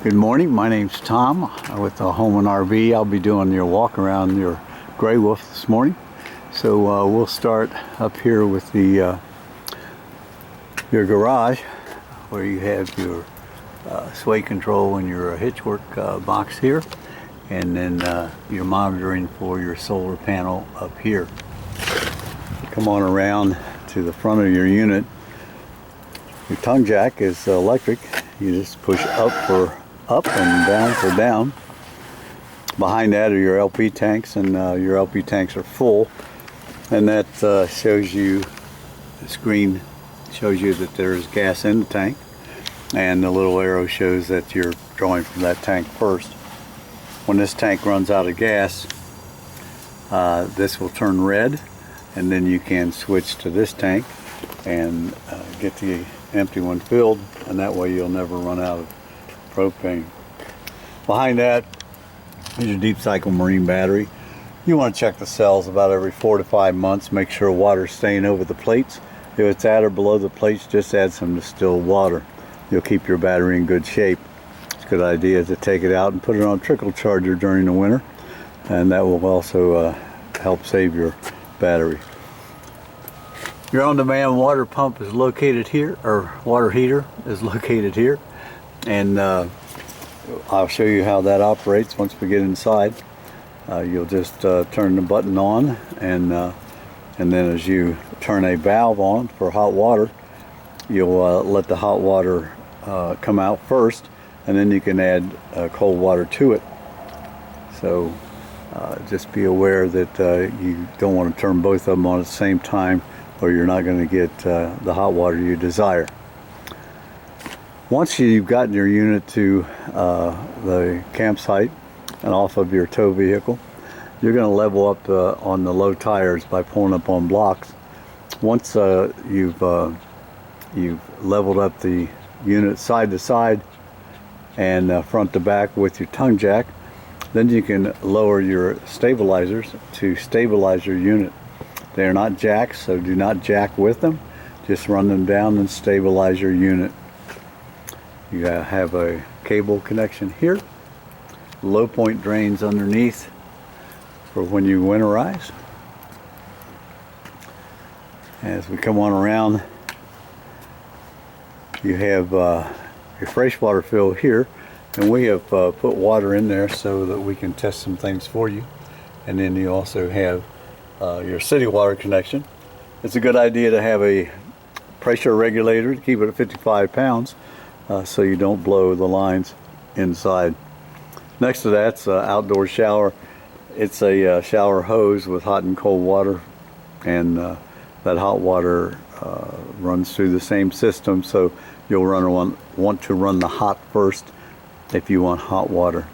Good morning, my name's Tom with the Home and RV. I'll be doing your walk around your Gray Wolf this morning. So we'll start up here with the your garage, where you have your sway control and your hitchwork box here, and then your monitoring for your solar panel up here. Come on around to the front of your unit. Your tongue jack is electric. You just push up for up and down for down. Behind that are your LP tanks, and your LP tanks are full, and that shows you, the screen shows you that there's gas in the tank, and the little arrow shows that you're drawing from that tank first. When this tank runs out of gas, this will turn red, and then you can switch to this tank and get the empty one filled, and that way you'll never run out of propane. Behind that is your deep cycle marine battery. You want to check the cells about every 4 to 5 months. Make sure water's staying over the plates. If it's at or below the plates, just add some distilled water. You'll keep your battery in good shape. It's a good idea to take it out and put it on a trickle charger during the winter, and that will also help save your battery. Your on-demand water pump is located here, or water heater is located here, and I'll show you how that operates once we get inside. You'll just turn the button on, and then as you turn a valve on for hot water, you'll let the hot water come out first, and then you can add cold water to it. So just be aware that you don't want to turn both of them on at the same time, or you're not going to get the hot water you desire. Once you've gotten your unit to the campsite and off of your tow vehicle, you're going to level up on the low tires by pulling up on blocks. Once you've leveled up the unit side to side and front to back with your tongue jack, then you can lower your stabilizers to stabilize your unit. They are not jacks, so do not jack with them. Just run them down and stabilize your unit. You have a cable connection here. Low point drains underneath for when you winterize. As we come on around, you have your freshwater fill here, and we have put water in there so that we can test some things for you. And then you also have your city water connection. It's a good idea to have a pressure regulator to keep it at 55 pounds so you don't blow the lines inside. Next to that's an outdoor shower. It's a shower hose with hot and cold water, and that hot water runs through the same system, so you'll want to run the hot first if you want hot water.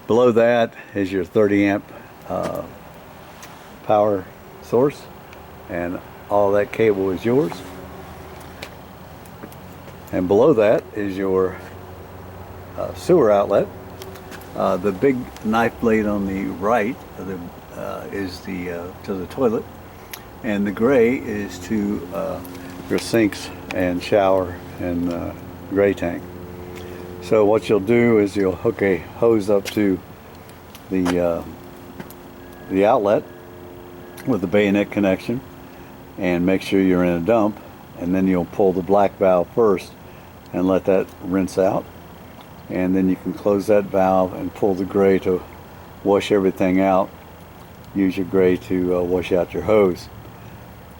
Below that is your 30 amp power source, and all that cable is yours. And below that is your sewer outlet. The big knife blade on the right is to the toilet, and the gray is to your sinks and shower and gray tank. So what you'll do is you'll hook a hose up to the outlet with the bayonet connection, and make sure you're in a dump, and then you'll pull the black valve first and let that rinse out, and then you can close that valve and pull the gray to wash everything out. Use your gray to wash out your hose.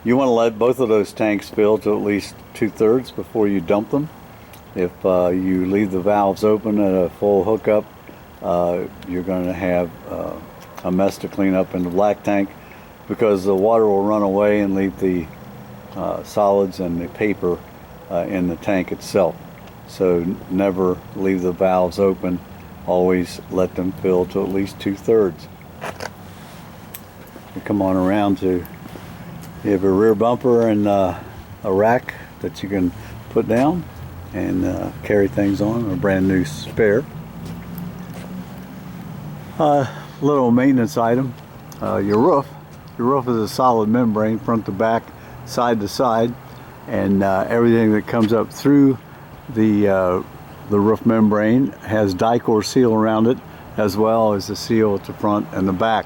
You want to let both of those tanks fill to at least 2/3 before you dump them. If you leave the valves open at a full hookup, you're going to have a mess to clean up in the black tank, because the water will run away and leave the solids and the paper in the tank itself. So never leave the valves open. Always let them fill to at least 2/3. You come on around to, you have a rear bumper and a rack that you can put down and carry things on, a brand new spare. Little maintenance item, your roof. Your roof is a solid membrane, front to back, side to side, and everything that comes up through the the roof membrane has Dicor seal around it, as well as the seal at the front and the back.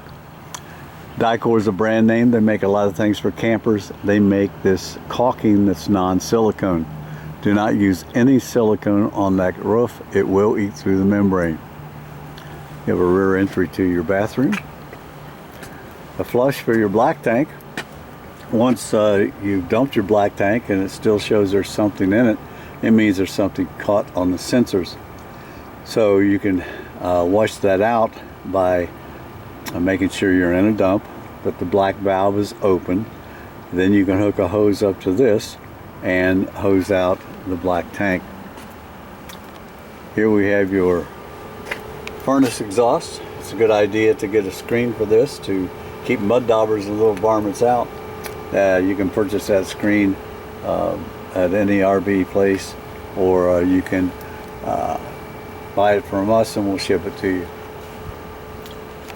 Dicor is a brand name. They make a lot of things for campers. They make this caulking that's non-silicone. Do not use any silicone on that roof. It will eat through the membrane. You have a rear entry to your bathroom. A flush for your black tank. Once you've dumped your black tank and it still shows there's something in it, it means there's something caught on the sensors. So you can wash that out by making sure you're in a dump, but the black valve is open. Then you can hook a hose up to this and hose out the black tank. Here we have your furnace exhaust. It's a good idea to get a screen for this to keep mud daubers and little varmints out. You can purchase that screen at any RV place, or you can buy it from us and we'll ship it to you.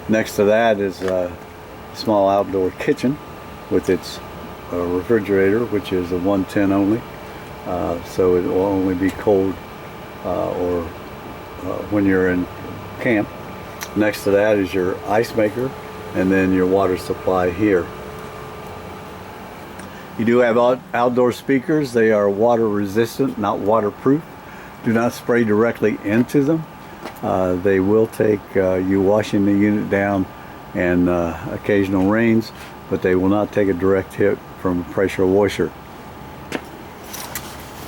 Next to that is a small outdoor kitchen with its refrigerator, which is a 110 only, so it will only be cold or when you're in camp. Next to that is your ice maker, and then your water supply here. You do have outdoor speakers. They are water resistant, not waterproof. Do not spray directly into them. They will take you washing the unit down and occasional rains, but they will not take a direct hit from a pressure washer.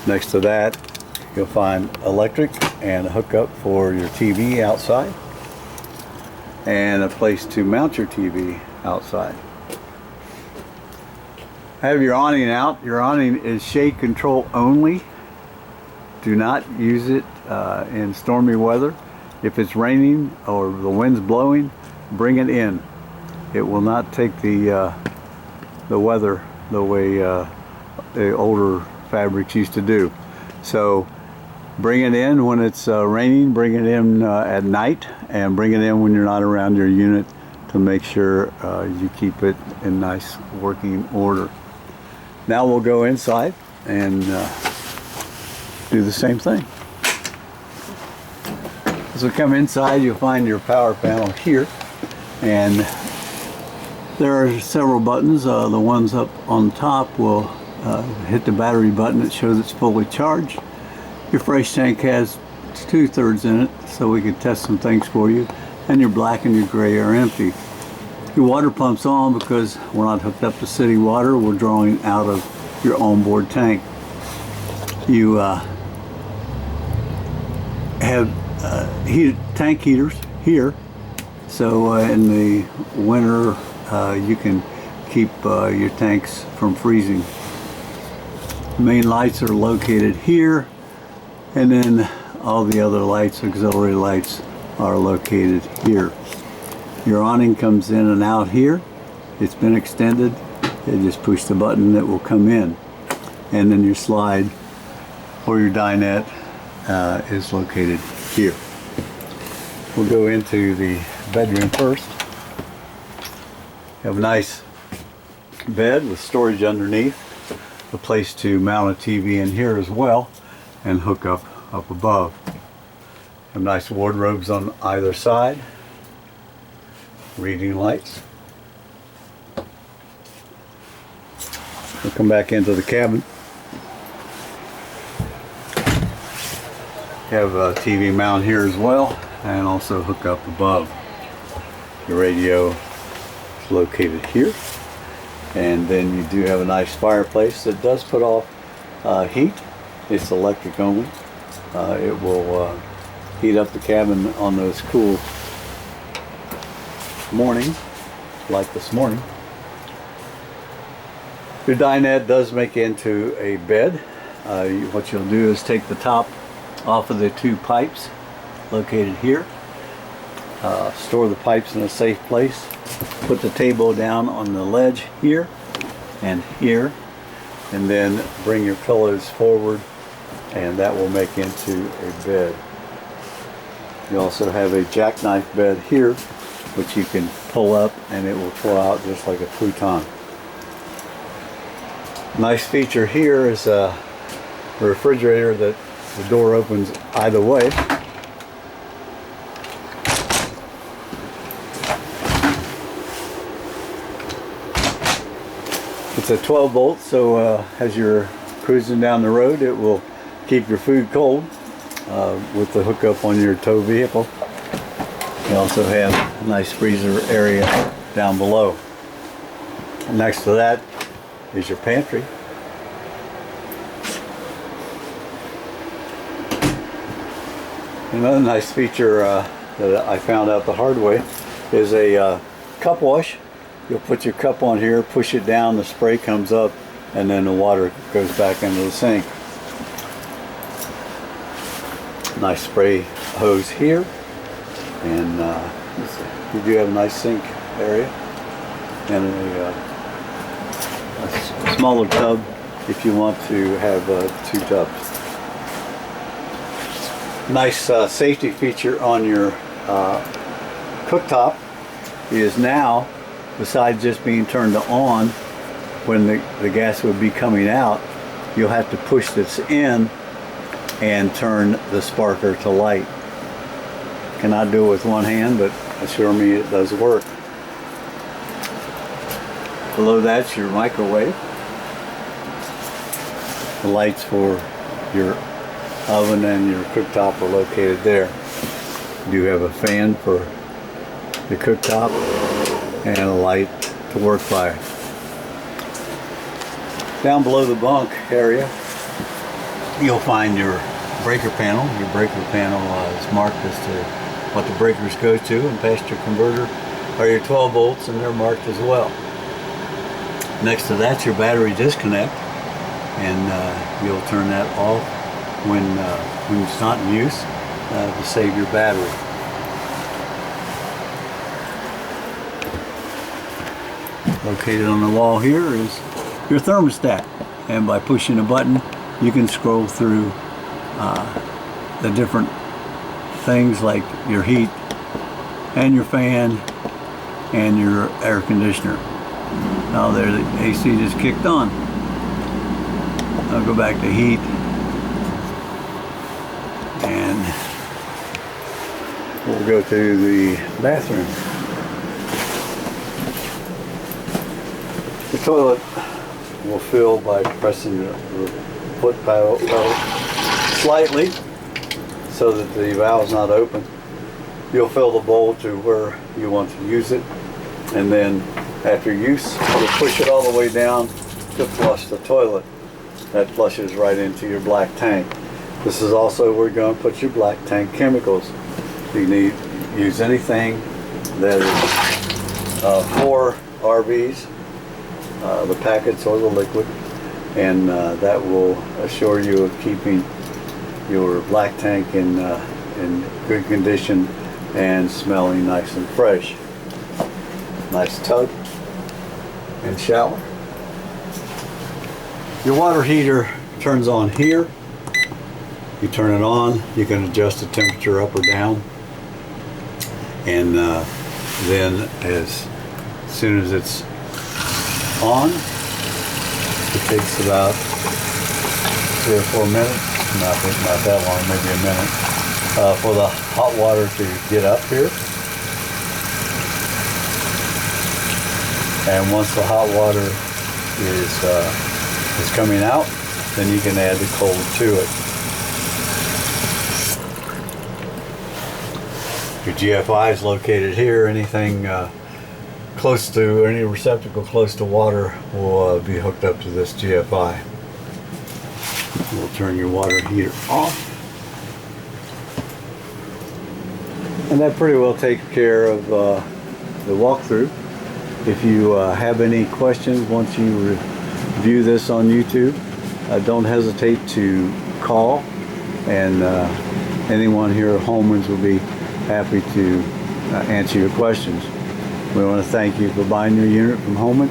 Next to that, you'll find electric and a hookup for your TV outside, and a place to mount your TV outside. Have your awning out. Your awning is shade control only. Do not use it in stormy weather. If it's raining or the wind's blowing, bring it in. It will not take the weather the way the older fabrics used to do. So bring it in when it's raining, bring it in at night, and bring it in when you're not around your unit to make sure you keep it in nice working order. Now we'll go inside and do the same thing. As we come inside, you'll find your power panel here, and there are several buttons. The ones up on top will hit the battery button that shows it's fully charged. Your fresh tank has 2/3 in it, so we can test some things for you, and your black and your gray are empty. Your water pump's on because we're not hooked up to city water. We're drawing out of your onboard tank. You have tank heaters here, so in the winter you can keep your tanks from freezing. The main lights are located here, and then all the other lights, auxiliary lights, are located here. Your awning comes in and out here. It's been extended. You just push the button, it will come in. And then your slide or your dinette is located here. We'll go into the bedroom first. You have a nice bed with storage underneath, a place to mount a TV in here as well, and hook up above. Have nice wardrobes on either side. Reading lights. We'll come back into the cabin. You have a TV mount here as well, and also hook up above. Your radio is located here, and then you do have a nice fireplace that does put off heat. It's electric only. It will heat up the cabin on those cool mornings, like this morning. Your dinette does make into a bed. What you'll do is take the top off of the two pipes located here, store the pipes in a safe place, put the table down on the ledge here and here, and then bring your pillows forward, and that will make into a bed. You also have a jackknife bed here, which you can pull up and it will pull out just like a futon. Nice feature here is a refrigerator that The door opens either way. It's a 12 volt, so as you're cruising down the road, it will keep your food cold with the hookup on your tow vehicle. You also have a nice freezer area down below. And next to that is your pantry. Another nice feature that I found out the hard way is a cup wash. You'll put your cup on here, push it down, the spray comes up, and then the water goes back into the sink. Nice spray hose here, and you do have a nice sink area and a smaller tub if you want to have 2 tubs. Nice safety feature on your cooktop is now, besides just being turned on when the gas would be coming out, you'll have to push this in and turn the sparker to light. Cannot do it with one hand, but assure me it does work. Below that's your microwave. The lights for your oven and your cooktop are located there. You do have a fan for the cooktop and a light to work by. Down below the bunk area, you'll find your breaker panel. Your breaker panel is marked as to what the breakers go to, and past your converter are your 12 volts, and they're marked as well. Next to that's your battery disconnect, and you'll turn that off when it's not in use to save your battery. Located on the wall here is your thermostat, and by pushing a button you can scroll through the different things like your heat and your fan and your air conditioner. Now there, the AC just kicked on. I'll go back to heat, and we'll go to the bathroom. The toilet will fill by pressing the foot pedal slightly so that the valve's not open. You'll fill the bowl to where you want to use it, and then after use you'll push it all the way down to flush the toilet. That flushes right into your black tank. This is also where you're going to put your black tank chemicals. You need use anything that is for RVs, the packets or the liquid, and that will assure you of keeping your black tank in good condition and smelling nice and fresh. Nice tub and shower. Your water heater turns on here. You turn it on, you can adjust the temperature up or down, and then as soon as it's on, it takes about 3 or 4 minutes, not that long, maybe a minute, for the hot water to get up here. And once the hot water is coming out, then you can add the cold to it. Your GFI is located here. Anything close to, any receptacle close to water will be hooked up to this GFI. We'll turn your water heater off. And that pretty well takes care of the walkthrough. If you have any questions once you view this on YouTube, don't hesitate to call, and anyone here at Holman's will be happy to answer your questions. We want to thank you for buying your unit from Holman,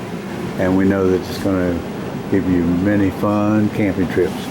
and we know that it's going to give you many fun camping trips.